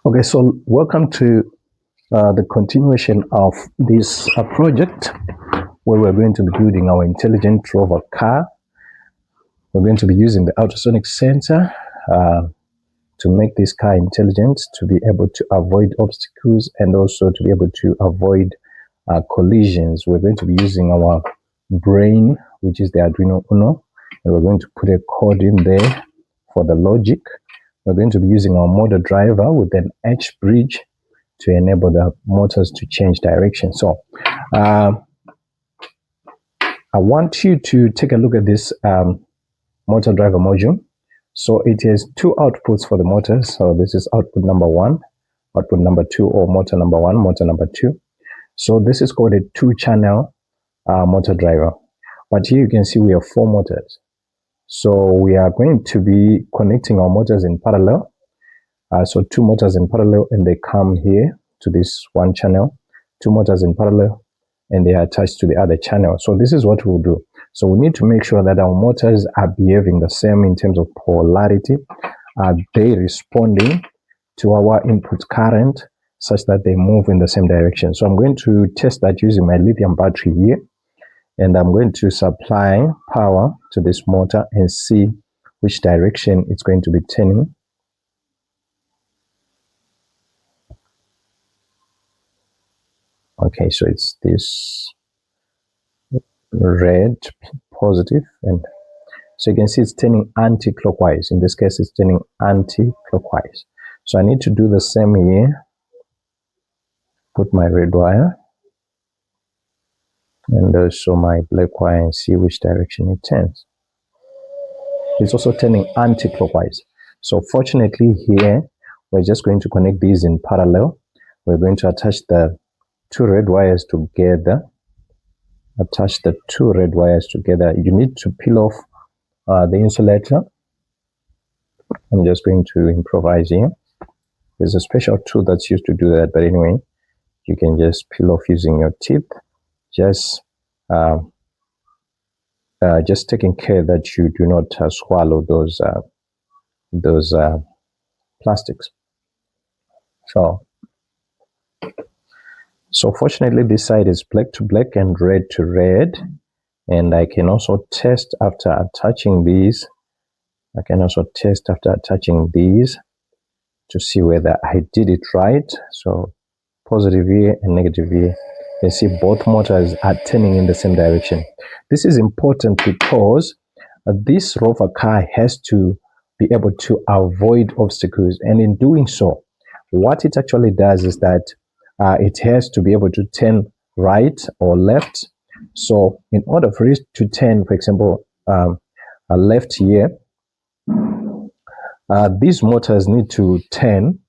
Okay, so welcome to the continuation of this project where we're going to be building our intelligent rover car. We're going to be using the ultrasonic sensor to make this car intelligent, to be able to avoid obstacles and also to be able to avoid collisions. We're going to be using our brain, which is the Arduino Uno, and we're going to put a code in there for the logic. We're going to be using our motor driver with an H bridge to enable the motors to change direction. So I want you to take a look at this motor driver module. So it has two outputs for the motors. So this is output number 1, output number 2, or motor number 1, motor number 2. So this is called a 2-channel motor driver. But here you can see we have 4 motors. So we are going to be connecting our motors in parallel. So 2 motors in parallel, and they come here to this one channel. 2 motors in parallel, and they are attached to the other channel. So this is what we'll do. So we need to make sure that our motors are behaving the same in terms of polarity. Are they responding to our input current such that they move in the same direction? So I'm going to test that using my lithium battery here. And I'm going to supply power to this motor and see which direction it's going to be turning. Okay, so it's this red positive, and so you can see it's turning anti-clockwise. In this case, it's turning anti-clockwise. So I need to do the same here. Put my red wire and also my black wire and see which direction it turns. It's also turning anti-clockwise. So fortunately here, we're just going to connect these in parallel. We're going to attach the 2 red wires together. Attach the 2 red wires together. You need to peel off the insulator. I'm just going to improvise here. There's a special tool that's used to do that, but anyway, you can just peel off using your teeth. Just taking care that you do not swallow those plastics. So fortunately, this side is black to black and red to red, and I can also test after attaching these. I can also test after attaching these to see whether I did it right. So positive here and negative here. You see both motors are turning in the same direction. This is important because this rover car has to be able to avoid obstacles, and in doing so, what it actually does is that it has to be able to turn right or left. So in order for it to turn, for example, left here, these motors need to turn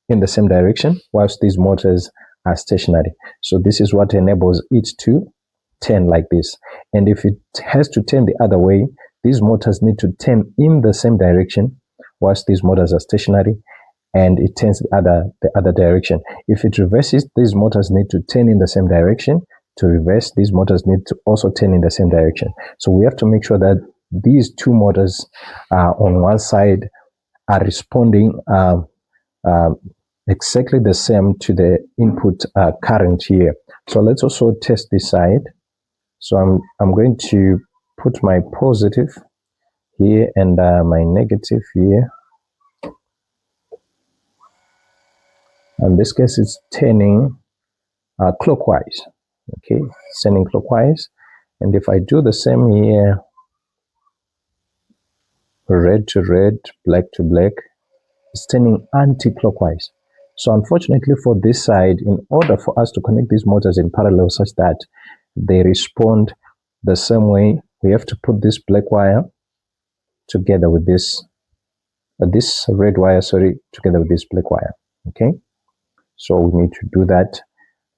in the same direction, whilst these motors are stationary. So this is what enables it to turn like this. And if it has to turn the other way, these motors need to turn in the same direction, whilst these motors are stationary, and it turns the other direction. If it reverses, these motors need to turn in the same direction. To reverse, these motors need to also turn in the same direction. So we have to make sure that these 2 motors on one side are responding exactly the same to the input current here. So let's also test this side. So I'm going to put my positive here and my negative here. In this case, it's turning clockwise. Okay, it's turning clockwise. And if I do the same here, red to red, black to black, it's turning anti-clockwise. So unfortunately for this side, in order for us to connect these motors in parallel such that they respond the same way, we have to put this black wire together with this red wire, together with this black wire. Okay, so we need to do that.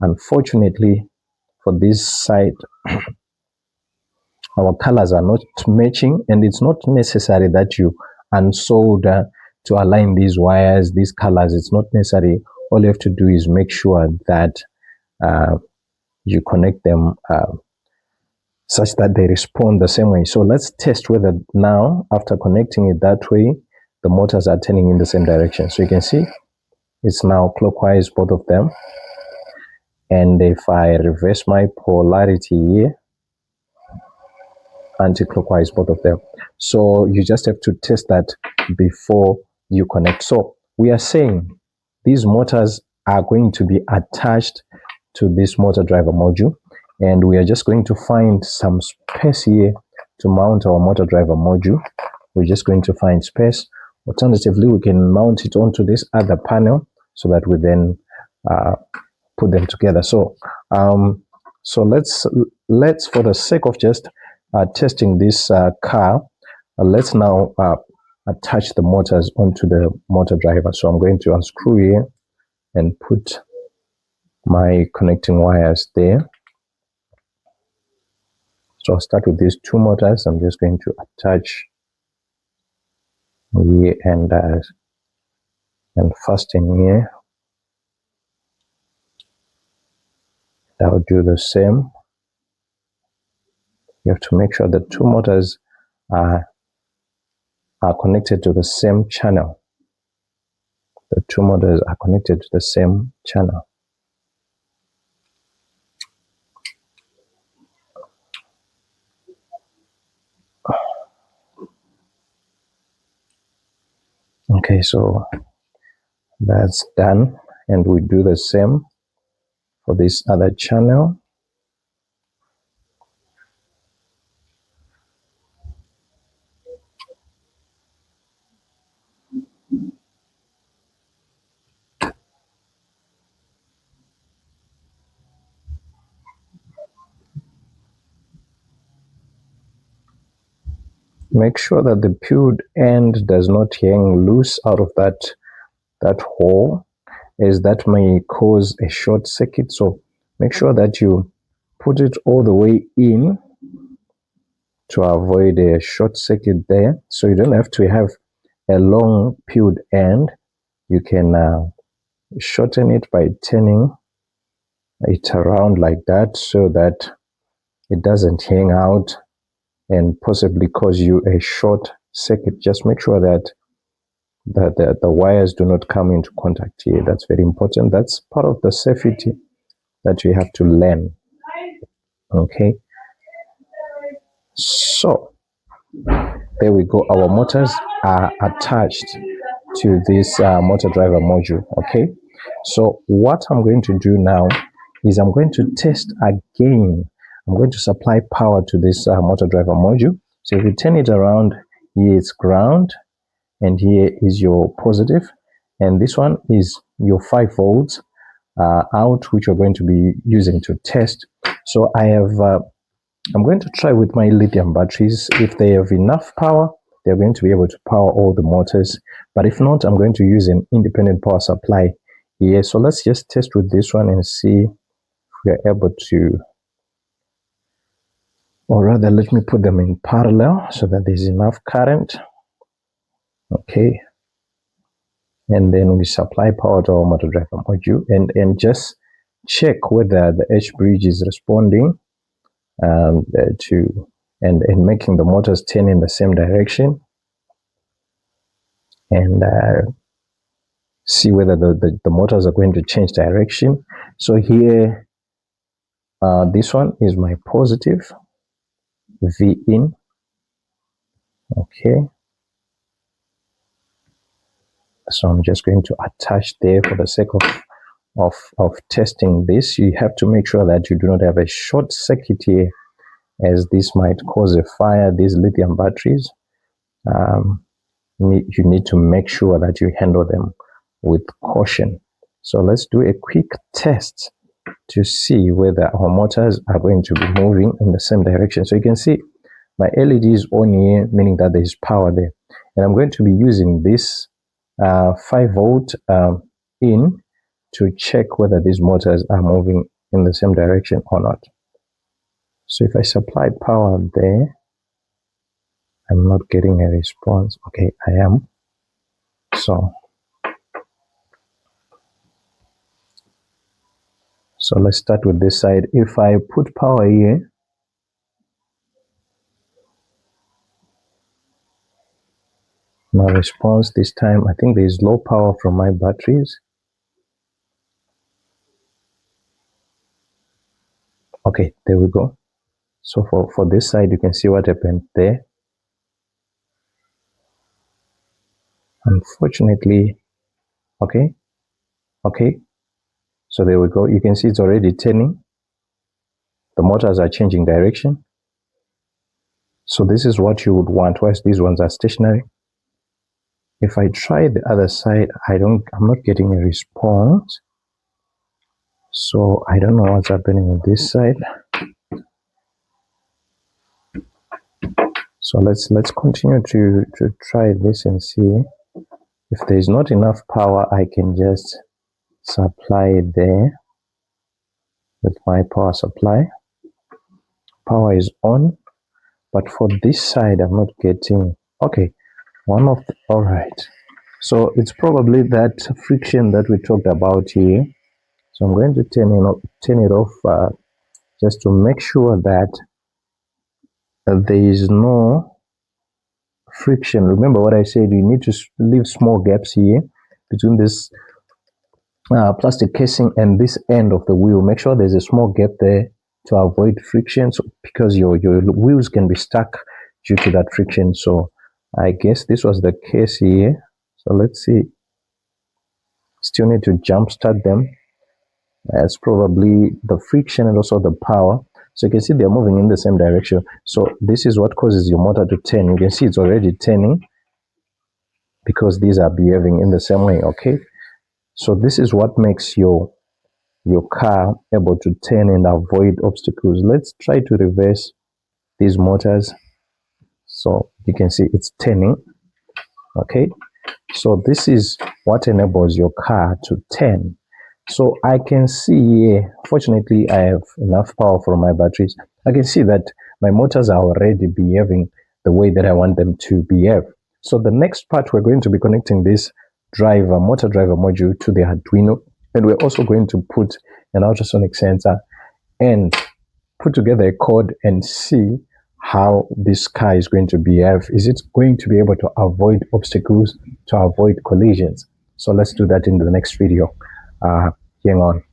Unfortunately for this side, our colors are not matching, and it's not necessary that you unsolder to align these wires, these colors. It's not necessary. All you have to do is make sure that you connect them such that they respond the same way. So let's test whether now, after connecting it that way, the motors are turning in the same direction. So you can see it's now clockwise, both of them. And if I reverse my polarity here, anti-clockwise, both of them. So you just have to test that before you connect. So we are saying these motors are going to be attached to this motor driver module, and we are just going to find some space here to mount our motor driver module. We're just going to find space. Alternatively, we can mount it onto this other panel so that we then put them together. So let's for the sake of just testing this car, let's now attach the motors onto the motor driver. So I'm going to unscrew here and put my connecting wires there. So I'll start with these two motors. I'm just going to attach here and fasten here. I'll do the same. You have to make sure the two motors are connected to the same channel. The two motors are connected to the same channel. Okay, so that's done, and we do the same for this other channel. Make sure that the peeled end does not hang loose out of that hole, as that may cause a short circuit. So make sure that you put it all the way in to avoid a short circuit there. So you don't have to have a long peeled end. You can shorten it by turning it around like that, so that it doesn't hang out and possibly cause you a short circuit. Just make sure that the wires do not come into contact here. That's very important. That's part of the safety that you have to learn. Okay, so there we go. Our motors are attached to this motor driver module. Okay, so what I'm going to do now is I'm going to test again. I'm going to supply power to this motor driver module. So if you turn it around, here it's ground, and here is your positive, and this one is your 5 volts out, which we're going to be using to test. So I'm going to try with my lithium batteries. If they have enough power, they're going to be able to power all the motors. But if not, I'm going to use an independent power supply here. So let's just test with this one and see if we are able to, or rather, let me put them in parallel so that there's enough current. Okay. And then we supply power to our motor driver module and just check whether the H bridge is responding and making the motors turn in the same direction, and see whether the motors are going to change direction. So here, this one is my positive V in. Okay, so I'm just going to attach there for the sake of testing this. You have to make sure that you do not have a short circuit here, as this might cause a fire. These lithium batteries, you need to make sure that you handle them with caution. So let's do a quick test to see whether our motors are going to be moving in the same direction. So you can see my LED is on here, meaning that there is power there, and I'm going to be using this 5 volt in to check whether these motors are moving in the same direction or not. So if I supply power there, I'm not getting a response. Okay, I am. So let's start with this side. If I put power here, no response this time. I think there is low power from my batteries. Okay, there we go. So for this side, you can see what happened there. Unfortunately, okay, so there we go. You can see it's already turning. The motors are changing direction. So this is what you would want, whilst these ones are stationary. If I try the other side, I'm not getting a response. So I don't know what's happening on this side. So let's continue to try this and see. If there is not enough power, I can just supply it there with my power supply. Power is on, but for this side, I'm not getting. Okay, all right. So it's probably that friction that we talked about here. So I'm going to turn it off just to make sure that there is no friction. Remember what I said, you need to leave small gaps here between this plastic casing and this end of the wheel. Make sure there's a small gap there to avoid friction, so because your wheels can be stuck due to that friction. So I guess this was the case here. So let's see. Still need to jump start them. That's probably the friction and also the power. So you can see they're moving in the same direction. So this is what causes your motor to turn. You can see it's already turning because these are behaving in the same way. Okay, so this is what makes your car able to turn and avoid obstacles. Let's try to reverse these motors. So you can see it's turning. Okay, so this is what enables your car to turn. So I can see here, fortunately I have enough power from my batteries. I can see that my motors are already behaving the way that I want them to behave. So the next part, we're going to be connecting this motor driver module to the Arduino, and we're also going to put an ultrasonic sensor and put together a code and see how this car is going to behave. Is it going to be able to avoid obstacles, to avoid collisions? So let's do that in the next video. Hang on.